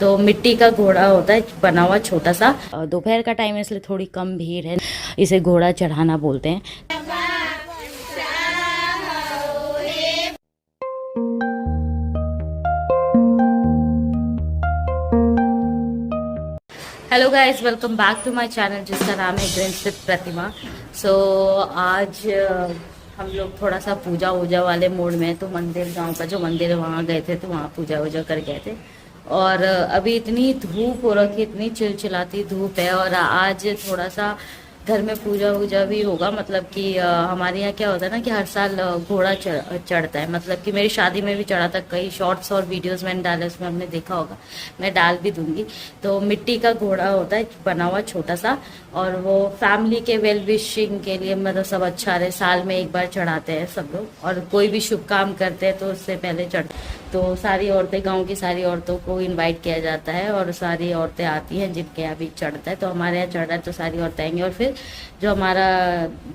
तो मिट्टी का घोड़ा होता है बना हुआ छोटा सा। दोपहर का टाइम है इसलिए थोड़ी कम भीड़ है, इसे घोड़ा चढ़ाना बोलते हैं। Hello guys, welcome back to my channel जिसका नाम है ग्रीन्स विद प्रतिमा। सो आज हम लोग थोड़ा सा पूजा वूजा वाले मूड में, तो मंदिर, गांव का जो मंदिर है वहाँ गए थे, तो वहाँ पूजा वूजा कर गए थे। और अभी इतनी धूप हो रखी, इतनी चिलचिलाती धूप है। और आज थोड़ा सा घर में पूजा वूजा भी होगा, मतलब कि हमारे यहाँ क्या होता है ना कि हर साल घोड़ा चढ़ता है। मतलब कि मेरी शादी में भी चढ़ा था, कई शॉर्ट्स और वीडियोस मैंने डाले, उसमें हमने देखा होगा, मैं डाल भी दूंगी। तो मिट्टी का घोड़ा होता है बना हुआ छोटा सा, और वो फैमिली के वेल विशिंग के लिए, मतलब सब अच्छा रहे, साल में एक बार चढ़ाते हैं सब लोग। और कोई भी शुभ काम करते हैं तो उससे पहले तो सारी औरतें, गांव की सारी औरतों को इनवाइट किया जाता है, और सारी औरतें आती हैं जिनके यहाँ भी चढ़ता है। तो हमारे यहाँ चढ़ रहा है तो सारी औरतें आएंगी, और फिर जो हमारा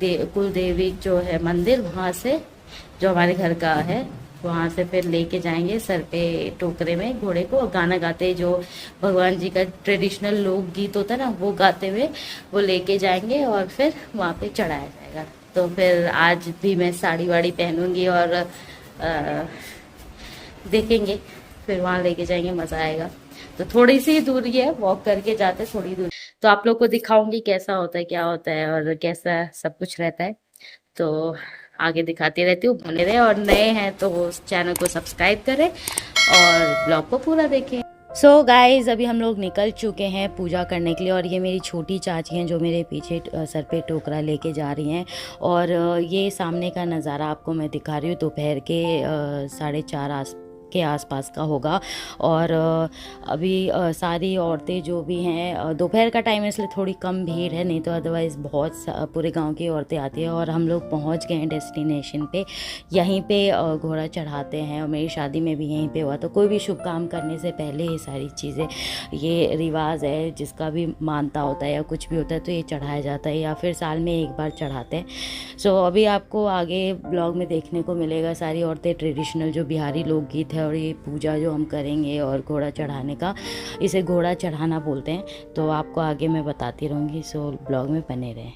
कुल देवी जो है मंदिर, वहाँ से जो हमारे घर का है वहाँ से फिर लेके जाएंगे सर पे टोकरे में घोड़े को, गाना गाते, जो भगवान जी का ट्रेडिशनल लोक गीत होता है ना, वो गाते हुए वो लेके जाएंगे और फिर वहाँ पे चढ़ाया जाएगा। तो फिर आज भी मैं साड़ी वाड़ी पहनूंगी और देखेंगे, फिर वहाँ लेके जाएंगे, मजा आएगा। तो थोड़ी सी दूरी है, वॉक करके जाते थोड़ी दूर, तो आप लोग को दिखाऊंगी कैसा होता है, क्या होता है और कैसा सब कुछ रहता है। तो आगे दिखाती रहती हूँ, बने रहे। और नए हैं तो उस चैनल को सब्सक्राइब करें और ब्लॉग को पूरा देखें। सो गाइज, अभी हम लोग निकल चुके हैं पूजा करने के लिए, और ये मेरी छोटी चाची हैं जो मेरे पीछे सर पे टोकरा लेके जा रही हैं। और ये सामने का नज़ारा आपको मैं दिखा रही हूँ, दोपहर के 4:30 के आसपास का होगा। और अभी सारी औरतें जो भी हैं, दोपहर का टाइम है इसलिए थोड़ी कम भीड़ है, नहीं तो अदरवाइज़ बहुत पूरे गांव की औरतें आती हैं। और हम लोग पहुंच गए हैं डेस्टिनेशन पे, यहीं पे घोड़ा चढ़ाते हैं, और मेरी शादी में भी यहीं पे हुआ। तो कोई भी शुभ काम करने से पहले ये सारी चीज़ें, ये रिवाज है, जिसका भी मानता होता है या कुछ भी होता है तो ये चढ़ाया जाता है, या फिर साल में एक बार चढ़ाते हैं। सो अभी आपको आगे ब्लॉग में देखने को मिलेगा सारी औरतें ट्रेडिशनल जो बिहारी लोकगीत है, और ये पूजा जो हम करेंगे और घोड़ा चढ़ाने का, इसे घोड़ा चढ़ाना बोलते हैं। तो आपको आगे मैं बताती रहूँगी, सो ब्लॉग में बने रहें।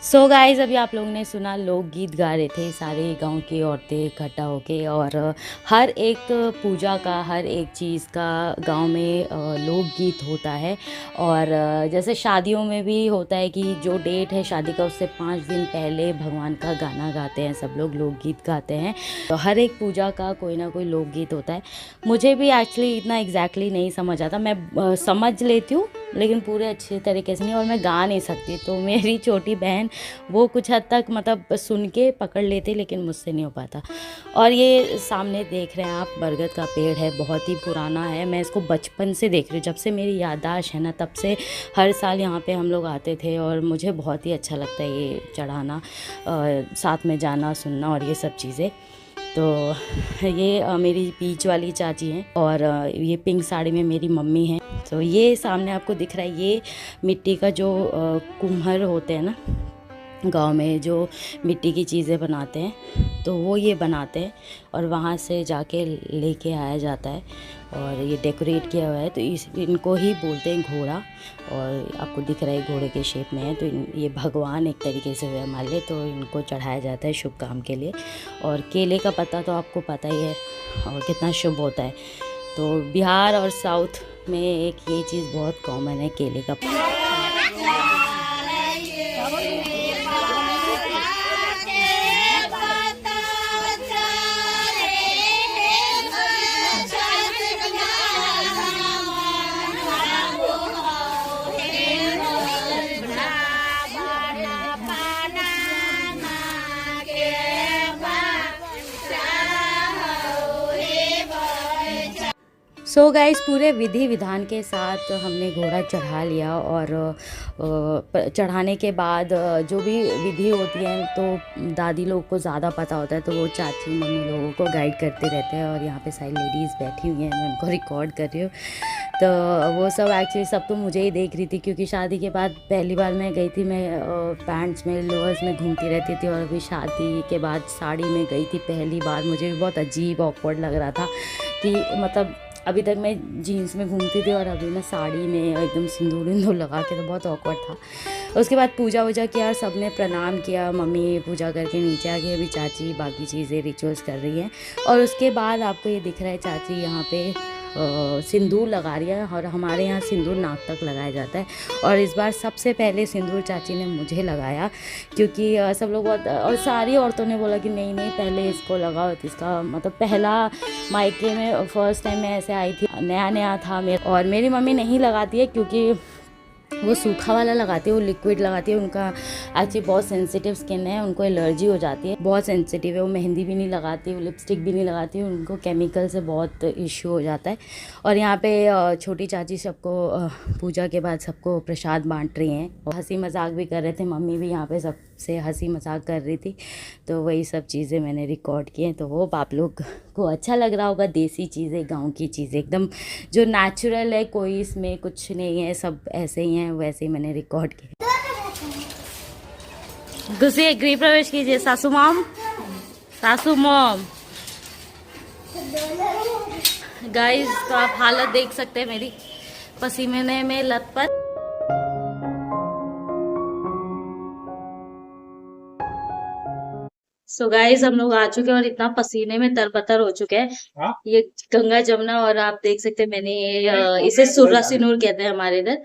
सो गाइज़, अभी आप लोगों ने सुना, लोकगीत गा रहे थे सारे गांव की औरतें इकट्ठा होके। और हर एक पूजा का, हर एक चीज़ का गांव में लोकगीत होता है। और जैसे शादियों में भी होता है कि जो डेट है शादी का, उससे 5 दिन पहले भगवान का गाना गाते हैं सब लोग, लोकगीत गाते हैं। तो हर एक पूजा का कोई ना कोई लोकगीत होता है। मुझे भी एक्चुअली इतना एग्जैक्टली नहीं समझ आता, मैं समझ लेती हूँ लेकिन पूरे अच्छे तरीके से नहीं, और मैं गा नहीं सकती। तो मेरी छोटी बहन वो कुछ हद तक मतलब सुन के पकड़ लेते, लेकिन मुझसे नहीं हो पाता। और ये सामने देख रहे हैं आप, बरगद का पेड़ है, बहुत ही पुराना है। मैं इसको बचपन से देख रही हूँ, जब से मेरी याददाश्त है ना, तब से हर साल यहाँ पे हम लोग आते थे, और मुझे बहुत ही अच्छा लगता है ये चढ़ाना, साथ में जाना, सुनना और ये सब चीज़ें। तो ये मेरी बीच वाली चाची हैं, और ये पिंक साड़ी में मेरी मम्मी हैं। तो ये सामने आपको दिख रहा है, ये मिट्टी का जो कुम्हार होते हैं ना गांव में, जो मिट्टी की चीज़ें बनाते हैं, तो वो ये बनाते हैं और वहाँ से जाके लेके आया जाता है, और ये डेकोरेट किया हुआ है। तो इनको ही बोलते हैं घोड़ा, और आपको दिख रहा है घोड़े के शेप में है। तो ये भगवान एक तरीके से हुए हमारे लिए, तो इनको चढ़ाया जाता है शुभ काम के लिए। और केले का पत्ता तो आपको पता ही है और कितना शुभ होता है। तो बिहार और साउथ में एक ये चीज़ बहुत कॉमन है, केले का पत्ता। सो गाइस, पूरे विधि विधान के साथ हमने घोड़ा चढ़ा लिया, और चढ़ाने के बाद जो भी विधि होती है तो दादी लोग को ज़्यादा पता होता है, तो वो चाची मम्मी लोगों को गाइड करते रहते हैं। और यहाँ पे सारी लेडीज़ बैठी हुई हैं, मैं उनको रिकॉर्ड कर रही हूँ। तो वो सब एक्चुअली सब तो मुझे ही देख रही थी, क्योंकि शादी के बाद पहली बार मैं गई थी, मैं पैंट्स में लोअर्स में घूमती रहती थी, और अभी शादी के बाद साड़ी में गई थी पहली बार। मुझे भी बहुत अजीब ऑकवर्ड लग रहा था कि मतलब अभी तक मैं जीन्स में घूमती थी और अभी मैं साड़ी में एकदम सिंदूर विंदूर लगा के, तो बहुत ऑकवर्ड था। उसके बाद पूजा वूजा किया, सबने प्रणाम किया, मम्मी पूजा करके नीचे आ गई, अभी चाची बाकी चीज़ें रिचुअल्स कर रही हैं। और उसके बाद आपको ये दिख रहा है चाची यहाँ पे सिंदूर लगा रही है, और हमारे यहाँ सिंदूर नाक तक लगाया जाता है। और इस बार सबसे पहले सिंदूर चाची ने मुझे लगाया, क्योंकि सब लोग बहुत, और सारी औरतों ने बोला कि नहीं नहीं पहले इसको लगाओ, तो इसका मतलब पहला मायके में फर्स्ट टाइम मैं ऐसे आई थी, नया नया था मेरा। और मेरी मम्मी नहीं लगाती है, क्योंकि वो सूखा वाला लगाती है, वो लिक्विड लगाती है। उनका एक्चुअली बहुत सेंसिटिव स्किन है, उनको एलर्जी हो जाती है, बहुत सेंसिटिव है। वो मेहंदी भी नहीं लगाती, वो लिपस्टिक भी नहीं लगाती, उनको केमिकल से बहुत इश्यू हो जाता है। और यहाँ पे छोटी चाची सबको पूजा के बाद सबको प्रसाद बांट रही हैं, और हंसी मजाक भी कर रहे थे, मम्मी भी यहाँ पे सबसे हंसी मजाक कर रही थी। तो वही सब चीज़ें मैंने रिकॉर्ड की हैं। तो वो आप लोग को अच्छा लग रहा होगा, देसी चीज़ें, गाँव की चीज़ें, एकदम जो नेचुरल है, कोई इसमें कुछ नहीं है, सब ऐसे ही हैं, वैसे ही मैंने रिकॉर्ड किया। घुसिए, गृह प्रवेश कीजिए सासू मॉम, सासू मॉम। गाइस तो आप हालत देख सकते हैं मेरी, पसीने में लथपथ। सो गाइस हम लोग आ चुके हैं और इतना पसीने में तरबतर हो चुके हैं। हाँ? ये गंगा जमुना, और आप देख सकते हैं मैंने इसे सुर्रा सिनूर कहते हैं हमारे इधर।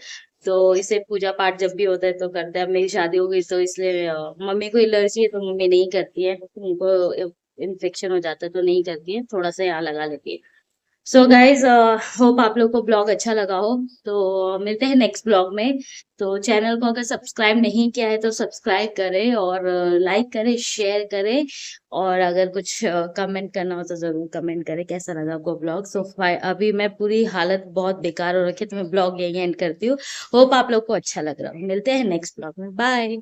तो इसे पूजा पाठ जब भी होता है तो करते हैं। अब मेरी शादी हो गई तो इसलिए मम्मी को एलर्जी है, तो मम्मी नहीं करती है, उनको इन्फेक्शन हो जाता है तो नहीं करती है, थोड़ा सा यहाँ लगा लेती है। सो गाइज होप आप लोग को ब्लॉग अच्छा लगा हो। तो मिलते हैं नेक्स्ट ब्लॉग में। तो चैनल को अगर सब्सक्राइब नहीं किया है तो सब्सक्राइब करें, और लाइक करें, शेयर करें, और अगर कुछ कमेंट करना हो तो ज़रूर कमेंट करें कैसा लगा आपको ब्लॉग। सो अभी मैं पूरी हालत बहुत बेकार हो रखी है, तो मैं ब्लॉग यही एंड करती हूँ। होप आप लोग को अच्छा लग रहा हो। मिलते हैं नेक्स्ट ब्लॉग में, बाय।